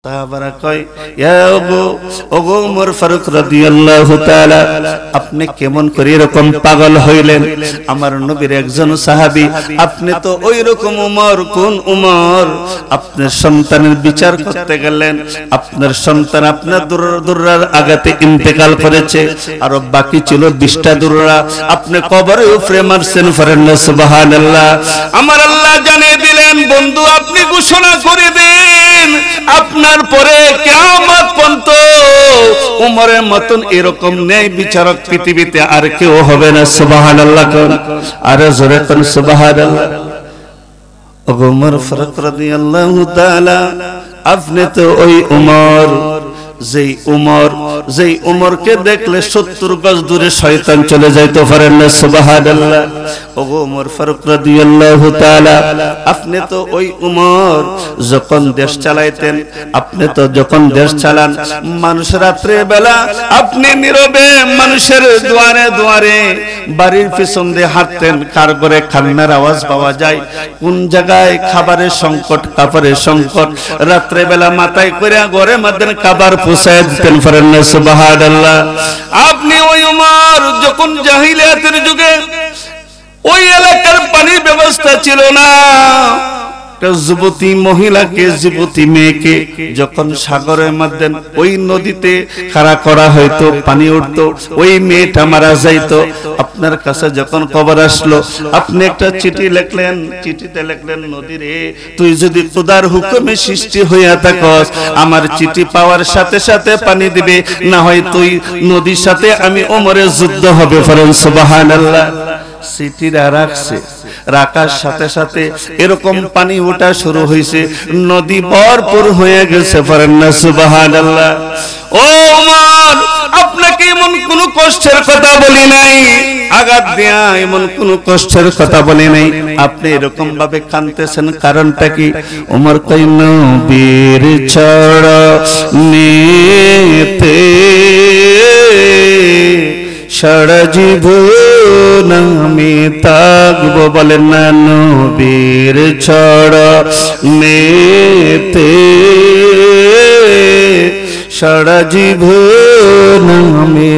সাহাবারা কয় ইয়া ওগো ওমর ফারুক রাদিয়াল্লাহু তাআলা আপনি কেমন করে এরকম পাগল হইলেন? আমার নবীর একজন সাহাবী, আপনি তো ওই রকম উমর, কোন উমর? আপনার সন্তানের বিচার করতে গেলেন, আপনার সন্তান আপনার দুররার আঘাতে ইন্তেকাল করেছে, আর বাকি ছিল 20টা দুররা, আপনি কবরে উপরে মারছেন। ফরেন সুবহানাল্লাহ। আমার আল্লাহ জানিয়ে দিলেন, বন্ধু আপনি ঘোষণা করে দেন আপনার পরে কিয়ামত পর্যন্ত উমরের মতন এরকম ন্যায় বিচারক পৃথিবীতে আর কেউ হবে না। সুবহানাল্লাহ। আর জোরে কোন সুবহানাল্লাহ। ওমর ফারুক রাদিয়াল্লাহু তাআলা আপনি তো ওই উমর, যেই উমরকে দেখলে 70 গজ দূরে শয়তান চলে যাইতে পারেন না। সুবহানাল্লাহ। ওগো ওমর ফারুক রাদিয়াল্লাহু তাআলা আপনি তো ওই উমর যখন দেশ চালাইতেন, আপনি তো যখন দেশ চালান মানুষ রাত্রে বেলা আপনি নীরবে মানুষের দুয়ারে দুয়ারে বাড়ির পিছন দিয়ে হাঁটতেন, কার ঘরে কান্নার আওয়াজ পাওয়া যায়, কোন জায়গায় খাবারের সংকট, কাপড়ের সংকট, রাত্রে বেলা মাথায় করে ঘরে মধ্যে খাবার পৌঁছায় দিতেন। ফরেন সুবহানাল্লাহ। আপনি ওই উমর যখন জাহিলিয়াতের যুগে ওই এলাকার পানির ব্যবস্থা ছিল না, যুবতী মহিলাকে, যুবতী মেয়েকে যখন সাগরের মধ্যে ওই নদীতে খাড়া করা হয়তো, পানি উঠতো, ওই মেয়েটা মারা যাইতো, আপনার কাছে যখন খবর আসলো আপনি একটা চিঠি লিখলেন, চিঠিতে লিখলেন, নদীরে তুই যদি খোদার হুকুমে সৃষ্টি হইয়া থাকস আমার চিঠি পাওয়ার সাথে সাথে পানি দিবে, না হয় তুই নদীর সাথে আমি ওমরের যুদ্ধ হবে। ফরেন সুবহানাল্লাহ। চিঠিটা রাখছে, রাখার সাথে সাথে এরকম পানি ওঠা শুরু হয়েছে, নদী ভরপুর হয়ে গেছে। ফরেন না সুবহানাল্লাহ। ও ওমর আপনাকে এমন কোন কষ্টের কথা বলি নাই, আঘাত দেয়া এমন কোন কষ্টের কথা বলি নাই, আপনি এরকম ভাবে কাঁদতেছেন, কারণটা কি? ওমর কই নবীর চরণেতে সারা জীবন আমি থাকবো। বলেন না নবীর চরণেতে সারা জীবন আমি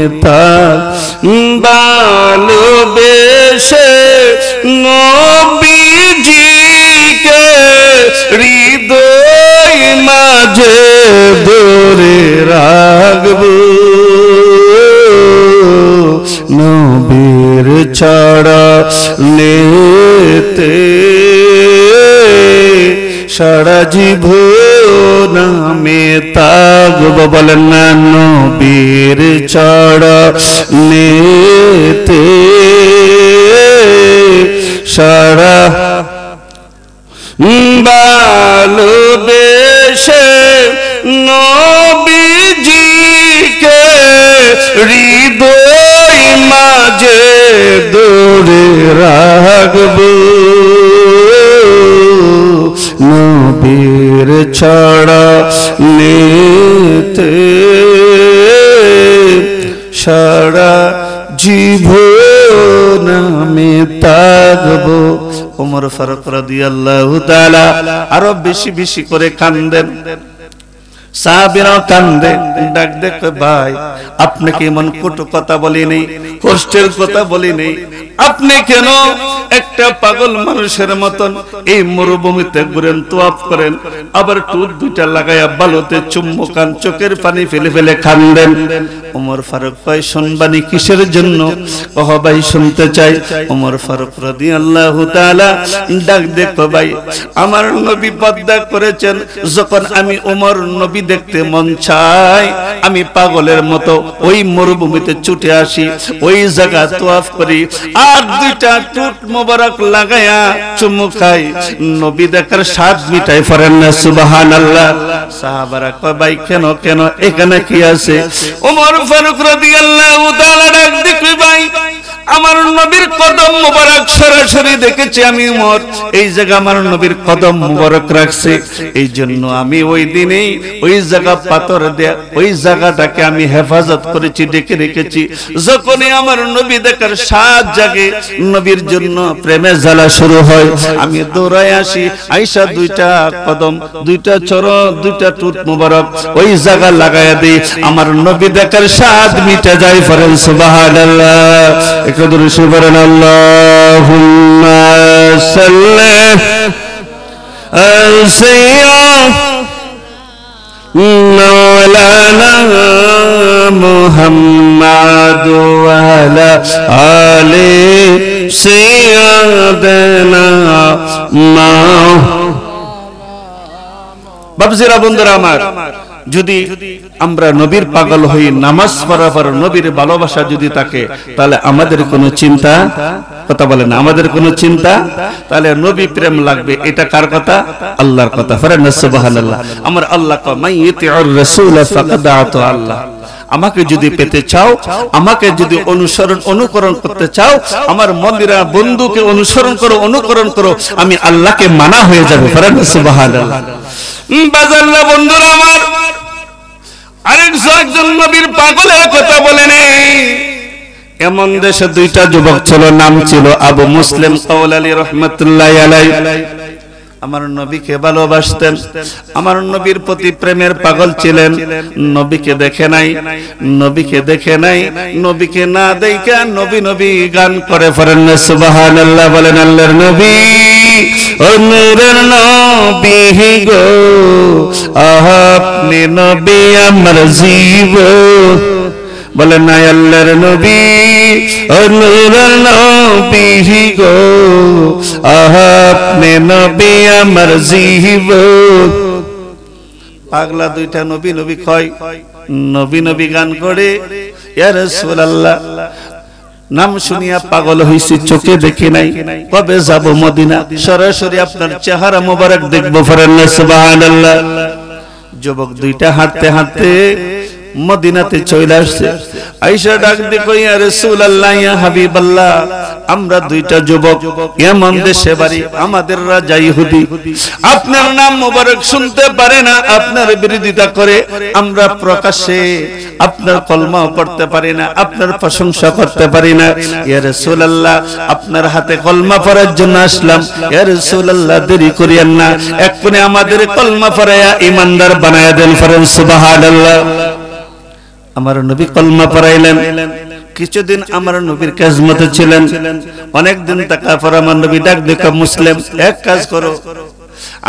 ভালোবেসে নবীজিকে হৃদয় মাঝে ধরে রাখবো। নবীর চরণেতে সারা জীবন আমি থাকবো। বলেন না নবীর চরণেতে সারা ভালোবেসে নবীজিকে হৃদয় মাঝে ধরে রাখবো। নবীর চরণেতে সারা জীবন আমি থাকবো। ওমর ফারুক রাদিয়াল্লাহু তাআলা আরো বেশি বেশি করে কাঁদেন, সাহাবীরাও কান্দে, ডাক দেখে ভাই আপনাকে এমন কটু কথা বলি নেই, কষ্টের কথা বলি নেই, আপনি কেন একটা পাগল মানুষের মতন এই মরুভূমিতে ঘুরেন, তোয়াফ করেন, আবার টুট দুইটা লাগাইয়া বালুতে চুম্বু খান, চোখের পানি ফেলে ফেলে কান্দেন। ওমর ফারুক ভাই শুনবানি কিসের জন্য? ওহ ভাই শুনতে চাই। ওমর ফারুক রাদিয়াল্লাহু তাআলা ডাক দেখো ভাই আমার নবী পর্দা করেছেন, যখন আমি ওমর নবী দেখতে মন চাই আমি পাগলের মতো ওই মরুভূমিতে ছুটে আসি, ওই জায়গা তোয়াফ করি, আর দুইটা টুট মোবারক লাগায়া চুমু খাই, নবী দেখার স্বাদ মিটাই। ফরেন না সুবহানাল্লাহ। সাহাবারা কয় ভাই কেন কেন, এখানে কি আছে? ওমর ফারুক রাদিয়াল্লাহু তাআলা ডাক দেখি ভাই আমার নবীর কদম মোবারক সরাসরি দেখেছি আমি ওমর, এই জায়গা আমার নবীর কদম মোবারক রাখছে, এই জন্য আমি ওই দিনেই ওই ওই জায়গা পাথর দেয়া, ওই জায়গাটাকে আমি হেফাজত করেছি, ডেকে রেখেছি। যখনই আমার নবী দেখার স্বাদ জাগে, নবীর জন্য প্রেমের জ্বালা শুরু হয়, আমি দৌড়ায় আসি, আইসা দুইটা কদম, দুইটা চরণ, দুইটা টুট মুবারক ওই জায়গা লাগায়া দিই, আমার নবী দেখার স্বাদ মিটে যায়। ফরেন সুবহানাল্লাহ, একটু দরুদ শরীফ পড়েন। আল্লাহুম্মা সাল্লি মাওলানা মুহাম্মাদ ওয়া আলা আলি সাইয়্যিদানা বাবজিরা, বন্ধুরা আমার, যদি আমরা নবীর পাগল হই, নামাজ পড়ার পর নবীর ভালোবাসা যদি থাকে, তাহলে আমাদের কোনো চিন্তা, কথা বলে না, আমাদের কোনো চিন্তা, তাহলে নবী প্রেম লাগবে। এটা কার কথা? আল্লাহর কথা। ফরেন সুবহানাল্লাহ। আমার আল্লাহ কয় মান ইতিউর রাসূল ফাকাদ আতা আল্লাহ। আমাকে যদি পেতে চাও, আমাকে যদি অনুকরণ করতে চাও, আমার মন্দিরা বন্ধুকে অনুসরণ করো, অনুকরণ করো, আমি আল্লাহকে মানা হয়ে যাবে। ফরেন সুবহানাল্লাহ। বাজাল্লা বন্ধুরা আমার, আরেকজন নবীর পাগলের কথা বলে নেই। এমন দেশে দুইটা যুবক ছিল, নাম ছিল আবু মুসলিম কাওলালী রাহমাতুল্লাহি আলাইহি। আমার নবীকে ভালোবাসতেন, আমার নবীর প্রতি প্রেমের পাগল ছিলেন। নবীকে দেখে নাই, নবীকে দেখে নাই, নবীকে না দেখা নবী নবী গান করে। ফরেন সুবহানাল্লাহ, বলেন আল্লাহর নবী, ও নূরের নবী গো, আপনি নবী আমার জীবন। বলেন না আল্লাহর নবী, ও নূরের নবী গো, আপনি নবী আমার জীবন। পাগলা দুইটা নবী নবী কয়, নবী নবী গান করে। ইয়া রাসূলুল্লাহ, নাম শুনিয়া পাগল হইছি, চোখে দেখি নাই, কবে যাব মদিনা, সরাসরি আপনার চেহারা মোবারক দেখব। ফরেন সুবহানাল্লাহ। যুবক দুইটা হাঁটতে হাঁটতে মদিনাতে চলে আসছে। আয়েশা ডাক দিয়ে কই, ইয়া রাসূলুল্লাহ, ইয়া হাবিবাল্লাহ, আমরা দুইটা যুবক, এমন দেশে বাড়ি, আমাদের রাজা ইহুদি, আপনার নাম মোবারক শুনতে পারে না, আপনার বিরোধিতা করে, আমরা প্রকাশ্যে আপনার কলমা পড়তে পারি না, আপনার প্রশংসা করতে পারি না। ইয়া রাসূলুল্লাহ, আপনার হাতে কলমা পড়ার জন্য আসলাম। ইয়া রাসূলুল্লাহ, দেরি করিয়েন না, এক্ষুনি আমাদের কলমা পড়ায়া ঈমানদার বানায়া দেন। ফরেন সুবহানাল্লাহ। আমার নবী কলমা পড়াইলেন। কিছুদিন আমার নবীর খেদমতে ছিলেন, অনেকদিন থাকার পর আমার নবী ডাক দেখা, মুসলিম, এক কাজ করো,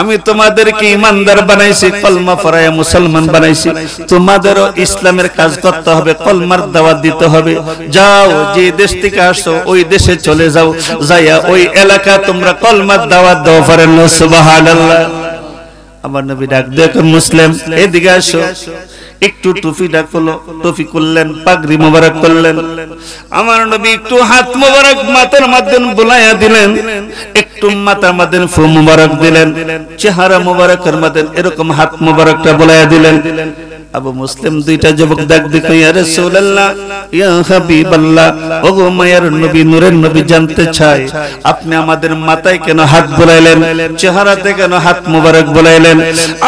আমি তোমাদেরকে ঈমানদার বানাইছি, কলমা পড়ায়া মুসলমান বানাইছি, তোমাদেরও ইসলামের কাজ করতে হবে, কলমার দাওয়াত দিতে হবে। যাও, যে দেশ থেকে আসছো ওই দেশে চলে যাও, যাইয়া ওই এলাকা তোমরা কলমার দাওয়াত দাও। ফরেন সুবহানাল্লাহ। আমার নবী ডাক দেখো, মুসলিম, এদিকে আসো। একটু টুপিটা করলো, টুপি করলেন, পাগড়ি মোবারক করলেন। আমার নবী একটু হাত মোবারক মাথার মধ্যে বুলাইয়া দিলেন, একটু মাথার মধ্যে ফু মোবারক দিলেন, চেহারা মোবারকের মধ্যে এরকম হাত মোবারকটা বুলাইয়া দিলেন। আবু মুসলিম দুইটা যুবক ডাক দেখো, ইয়া রাসূলুল্লাহ, ইয়া হাবিবাল্লাহ, ওগো মায়ের নবী, নূরের নবী, জানতে চাই আপনি আমাদের মাথায় কেন হাত বুলাইলেন, চেহারাতে কেন হাত মোবারক বুলাইলেন?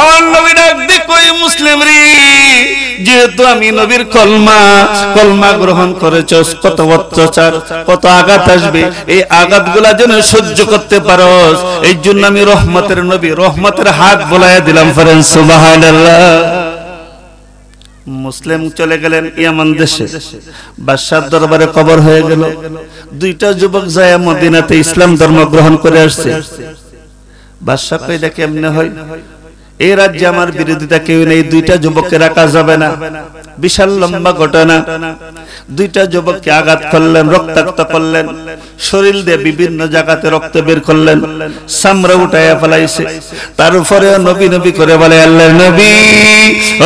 আমার নবী ডাক দেখো, মুসলিম রে, যেহেতু আমি নবীর কলমা গ্রহণ করেছ, কত অত্যাচার, কত আঘাত আসবে, এই আঘাতগুলা যেন সহ্য করতে পারোস, এই জন্য আমি রহমতের নবী, রহমতের হাত বুলাইয়া দিলাম। ফরেন সুবহানাল্লাহ। মুসলিম চলে গেলেন ইয়ামান দেশে, বাদশার দরবারে কবর হয়ে গেল। দুইটা যুবক যায় মদিনাতে ইসলাম ধর্ম গ্রহণ করে আসছে। বাদশা কই, দেখে এমনি হয়, এই রাজ্যে আমার বিরোধিতা কেউ নেই, দুইটা যুবককে রাখা যাবে না। বিশাল লম্বা ঘটনা। দুইটা যুবককে আঘাত করলেন, রক্তাক্ত করলেন, শরীর দিয়ে বিভিন্ন জায়গাতে রক্ত বের করলেন, চামড়া উঠাইয়া ফেলাইছে। তারপরে নবী নবী করে বলে, আল্লাহর নবী,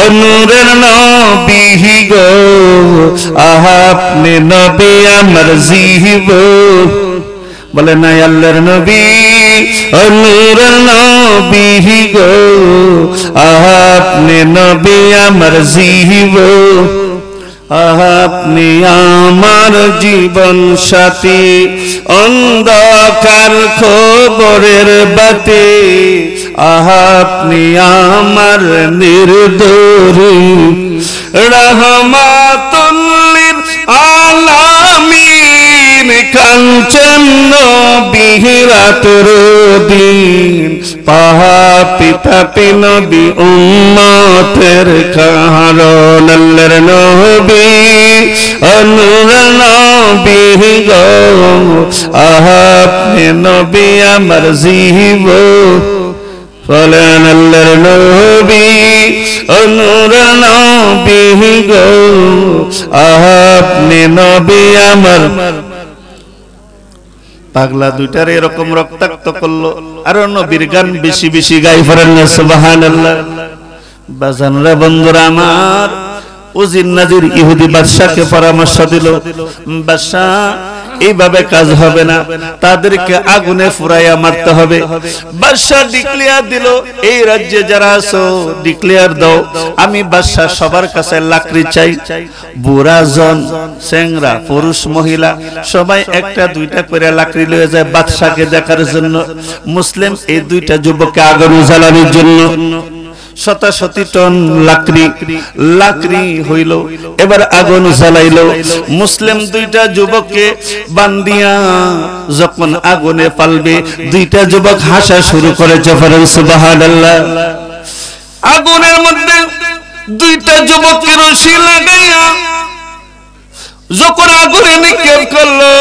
ও নূরের নবী গো, আপনি নবী আমার জীবন। বলে না আল্লাহর নবী, ও নূরের নবী গো, আপনি নবী আমার জীবন। আপনি আমার জীবন সাথী, অন্ধকার খবরের বাতি, আপনি আমার নির্দোষী, রহমাতুল লিল আলামিন, কাঞ্চন নবী রাতের দিন, পাপী তাপী নবী উম্মতের কারণ, আল্লাহর নবী নূর নবী গো, আপনি নবী আমার জীবন, বলেন আল্লাহর নবী নূর নবী গো, আপনি নবী আমার। পাগলা দুইটার এরকম রক্তাক্ত করলো, আর নবীর গান বেশি বেশি গাই পড়েন না সুবহানাল্লাহ। বাজানরা বন্ধুরা আমার, উজির নাজির ইহুদি বাদশাকে পরামর্শ দিল, বাদশা এইভাবে কাজ হবে না, তাদেরকে আগুনে পুরাইয়া মারতে হবে। বাদশা ডিক্লেয়ার দিল, এই রাজ্যে যারা আছো ডিক্লেয়ার দাও, আমি বাদশা সবার কাছে লাকড়ি চাই। বুড়া জন, চেংরা, পুরুষ মহিলা সবাই একটা দুইটা করে লাকড়ি লয়ে যায় বাদশাকে দেখার জন্য। মুসলিম এই দুইটা যুবককে আগুনে জ্বালানোর জন্য 70 টন লাকড়ি হইল, এবার আগুন জ্বালাইল। মুসলিম দুইটা যুবককে বান্দিয়া যখন আগুনে পালবে, দুইটা যুবক হাসা শুরু করেছে, সুবহানাল্লাহ। আগুনের মধ্যে দুইটা যুবককে রশি লাগাইয়া যখন আগুনে নিক্ষেপ করলো,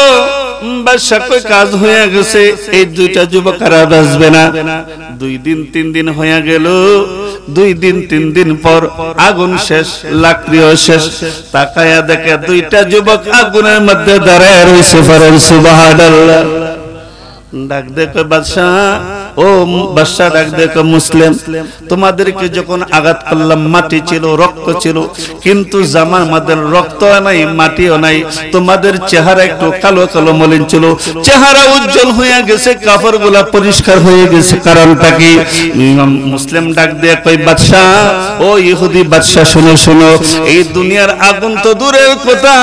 বাদশা কই কাজ হয়ে গেছে, এই দুইটা যুবক আর বাঁচবে না। 2 দিন 3 দিন হয়ে গেল, 2 দিন 3 দিন পর আগুন শেষ, লাকড়িও শেষ। তাকায়া দেখে দুইটা যুবক আগুনের মধ্যে দাঁড়ায় রয়েছে, সুবহানাল্লাহ। ডাক দেখো বাদশা, ও বাদশা ডাক দেখো মুসলিম, তোমাদেরকে যখন আঘাত করলাম মাটি ছিল, রক্ত ছিল, কিন্তু জামার মধ্যে রক্ত নাই, মাটিও নাই, তোমাদের চেহারা একটু কালো কালো মলিন ছিল, চেহারা উজ্জ্বল হয়ে গেছে, কাপড়গুলা পরিষ্কার হয়ে গেছে, কারণটা কি? মুসলিম ডাক দিয়ে কই, বাদশা, ও ইহুদি বাদশা, শোনো শোনো, এই দুনিয়ার আগুন তো দূরের কথা,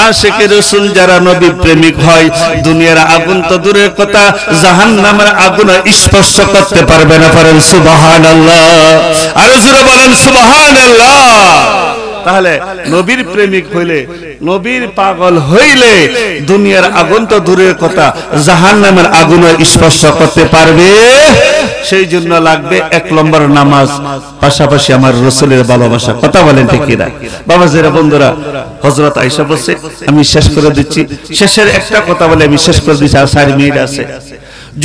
আশিকে রাসূল যারা নবী প্রেমিক হয়, দুনিয়ার আগুন তো দূরের কথা, জাহান্নামের আগুন স্পর্শ করতে পারবে না। পারেন সুবহানাল্লাহ, আর জোরে বলেন সুবহানাল্লাহ। তাহলে নবীর প্রেমিক হইলে, নবীর পাগল হইলে দুনিয়ার আগুন তো দূরের কথা, জাহান্নামের আগুন স্পর্শ করতে পারবে। সেই জন্য লাগবে 1 নম্বর নামাজ, পাশাপাশি আমার রাসূলের ভালোবাসা। কথা বলেন ঠিক কিনা বাবাজিরা বন্ধুরা? হযরত আয়েশা বলছে, আমি শেষ করে দিচ্ছি, শেষের একটা কথা বলে আমি শেষ করে দিচ্ছি, আর 4 মিনিট আছে।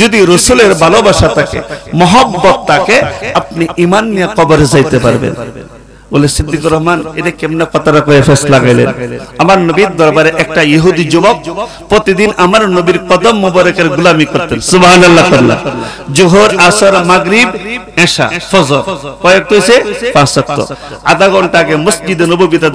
যদি রাসূলের ভালোবাসা থাকে, মহব্বত থাকে, আপনি ঈমান নিয়ে কবরে যাইতে পারবেন। বলে সিদ্দিকুর রহমান, এটা কেমনে কথাটা কয়ে ফেস লাগাইলেন? আমার নবীর দরবারে একটা ইহুদি যুবক প্রতিদিন আমার নবীর কদম মোবারকের গোলামি করতেন, সুবহানাল্লাহ। যোহর, আসর, মাগরিব, এশা, ফজর কয়েক হইছে 5 ওয়াক্ত। আধা ঘন্টা আগে মসজিদে নববীতে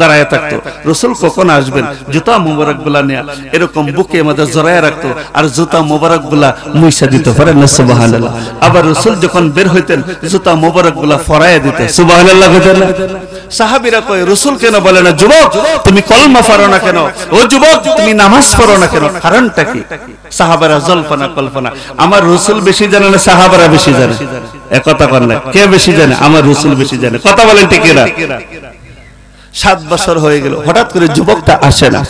দাঁড়ায় থাকতো। রাসূল কখন আসবেন জুতা মোবারকগুলা নিয়ে এরকম বুকে মধ্যে জড়ায় রাখতো, আর জুতা মোবারকগুলা মুইসা দিত, পারেন না সুবহানাল্লাহ। আবার রাসূল যখন বের হইতেন জুতা মোবারকগুলা ফরায়ে দিতেন, সুবহানাল্লাহ। সাহাবীরা কয়, রাসূল কেন বলে না যুবক তুমি কলমা পড়ো না কেন? ও যুবক তুমি নামাজ পড়ো না কেন? কারণটা কি? সাহাবারা জল্পনা কল্পনা। আমার রাসূল বেশি জানে না সাহাবারা বেশি জানে? একথা কর না, কে বেশি জানে? আমার রাসূল বেশি জানে। কথা বলেন ঠিক কিনা? 7 বছর হয়ে গেল, হঠাৎ করে যুবকটা আসে না।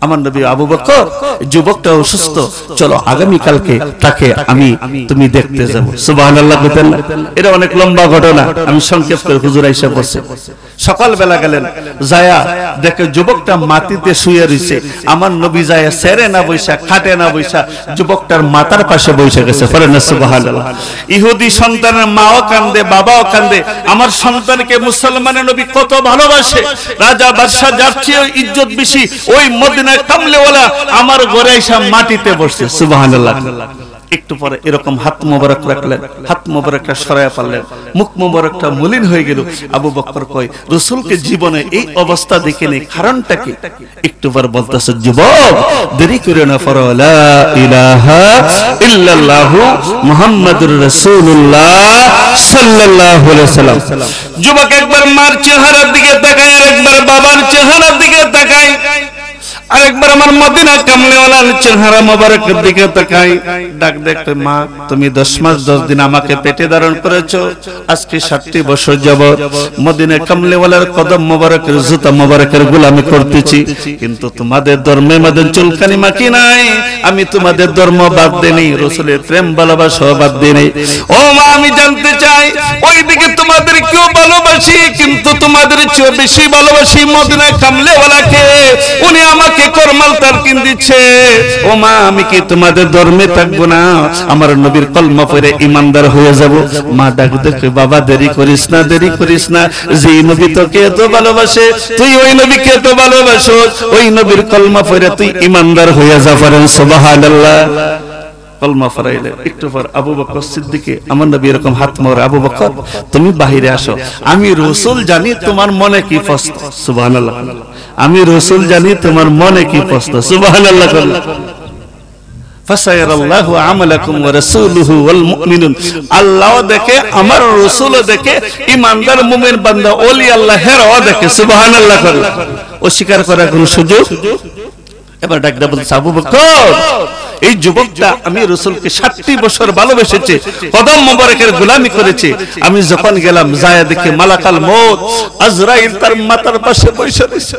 আমার নবী, আবু বকর যুবকটা অসুস্থ, চলো আগামী কালকে তাকে তুমি দেখতে যাব। সুবহানাল্লাহ। এটা অনেক লম্বা ঘটনা, আমি সংক্ষেপ করে হুজুর আয়েশা বলছে। সকাল বেলা গেলেন, যায়া দেখে যুবকটা মাটিতে শুয়ে রইছে। আমার নবী যায়া সেরে না বইসা, খাটে না বইসা, যুবকটার মাথার পাশে বসে গেছে, পড়েন না সুবহানাল্লাহ। ইহুদি সন্তানের মাও কান্দে, বাবাও কান্দে, আমার সন্তানকে মুসলমানের নবী কত ভালোবাসে, রাজা বাদশা যার চেয়ে ইজ্জত বেশি, ওই মদিনার কামলেওয়ালা আমার ঘরে এসে মাটিতে বসছে, সুবহানাল্লাহ। একটু পরে এরকম হাত মোবারক রাখলেন, হাত মোবারকটা সরায়া পারলেন, মুখ মোবারকটা মলিন হয়ে গেল। আবু বকর কয় রাসূলকে জীবনে এই অবস্থা দেখিনি, কারণটা কি? একটু পরে বলতেছে যুবক দেরি করে না, পড়ো লা ইলাহা ইল্লাল্লাহ মুহাম্মাদুর রাসূলুল্লাহ সাল্লাল্লাহু আলাইহি সাল্লাম। যুবক একবার মার চেহারার দিকে তাকায়, আরেকবার বাবার চেহারার দিকে তাকায়, আরেকবার আমার মদিনা কামলিওয়ালার চেহারা মোবারকের দিকে তাকাই, ডাক দেখতে মা তুমি 10 মাস 10 দিন আমাকে পেটে ধারণ করেছো, আজকে 60 বছর যাবত মদিনা কামলিওয়ালার কদম মোবারকের জুতা মোবারকের গোলামি করতেছি, কিন্তু তোমাদের ধর্মে মধ্যে চুলকানি মাখি নাই, আমি তোমাদের ধর্ম বাদ দেইনি, রাসূলের প্রেম ভালোবাসা বাদ দেইনি। ও মা আমি জানতে চাই ওইদিকে তোমাদের কেউ ভালোবাসি, কিন্তু তোমাদের চেয়ে বেশি ভালোবাসি মদিনা কামলিওয়ালাকে, উনি আমাকে করমাল তারকিন দিচ্ছে। ও মা আমি কি তোমাদের ধর্মে থাকবো না, আমার নবীর কলমা পড়ে ঈমানদার হয়ে যাব? মা ডাক দেখে বাবা দেরি করিস না, দেরি করিস না, যে নবী তোকে এত ভালোবাসে তুই ওই নবীকে এত ভালোবাসো, ওই নবীর কলমা পড়ে তুই ঈমানদার হয়ে যা। পড়েন সুবহানাল্লাহ। কলমা পড়াইলে একটু পর আবু বকর সিদ্দিকে আমার নবী এরকম হাত মোড়ে, আবু বকর তুমি বাহিরে আসো, আমি রাসূল জানি তোমার মনে কি প্রশ্ন। সুবহানাল্লাহ। আমি রাসূল জানি তোমার মনে কি প্রশ্ন। সুবহানাল্লাহ। ফাসায়ারাল্লাহু আমালাকুম ওয়া রাসূলুহু ওয়াল মুমিনুন, আল্লাহ দেখে আমার রাসূলও দেখে, ঈমানদার মুমিন বান্দা ওলি আল্লাহর দেখে। সুবহানাল্লাহ। অস্বীকার করার কোনো সুযোগ? এবার ডাক দেয়া বলছে আবু বকর এই যুবকটা আমি রাসূলকে 60 বছর ভালোবেসেছে, কদম মোবারকের গোলামি করেছে, আমি যখন গেলাম যায় দেখে মালাকাল মউত আজরাইল তার মাথার পাশে বসে আছে।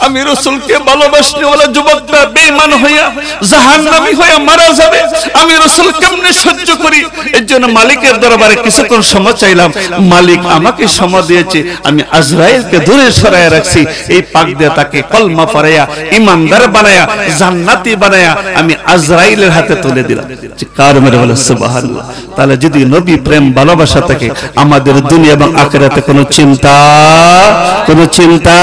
আমি রাসূলকে ভালোবাসনি ওলা যুবকটা বেঈমান হইয়া জাহান্নামী হইয়া মারা যাবে, আমি রাসূল কেমনে সহ্য করি? এজন্য মালিকের দরবারে কিছুক্ষণ সময় চাইলাম, মালিক আমাকে সময় দিয়েছে, আমি আজরাইলকে দূরে সরাইয়া রাখছি, এই পাক দিয়ে তাকে কলমা পড়াইয়া ঈমানদার বানায়া জান্নাতি বানায়া আমি আজরাইলের হাতে তুলে দিলাম। কার মেরে বলে সুবহানাল্লাহ। তাহলে যদি নবী প্রেম ভালোবাসা থাকে, আমাদের দুনিয়া এবং আখিরাতে কোনো চিন্তা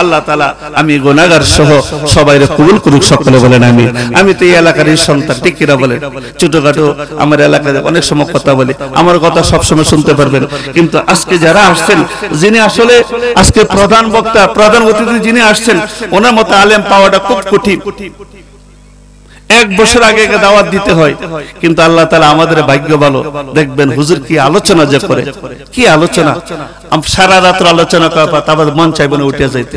আল্লাহ তাআলা আমি গুনাহগার সহ সবাইরে কবুল করুক, সকলে বলেন আমিন। আমি তো এই এলাকার সন্তান, ঠিক কিনা বলেন? ছোটখাটো আমার এলাকায় অনেক সময় কথা বলি, আমার কথা সব সময় শুনতে পারবেন, কিন্তু আজকে যারা আসছেন, যিনি আসলে আজকে প্রধান বক্তা, প্রধান অতিথি যিনি আসছেন, ওনার মতো আলেম পাওয়াটা খুব কঠিন। 1 বছর আগে দাওয়াত দিতে হয়, কিন্তু আল্লাহ তাআলা আমাদের ভাগ্য ভালো। দেখবেন হুজুর কি আলোচনা যে করে, কি আলোচনা, সারা রাত আলোচনা করা, তারপর মন চাইবে না উঠে যাইতে।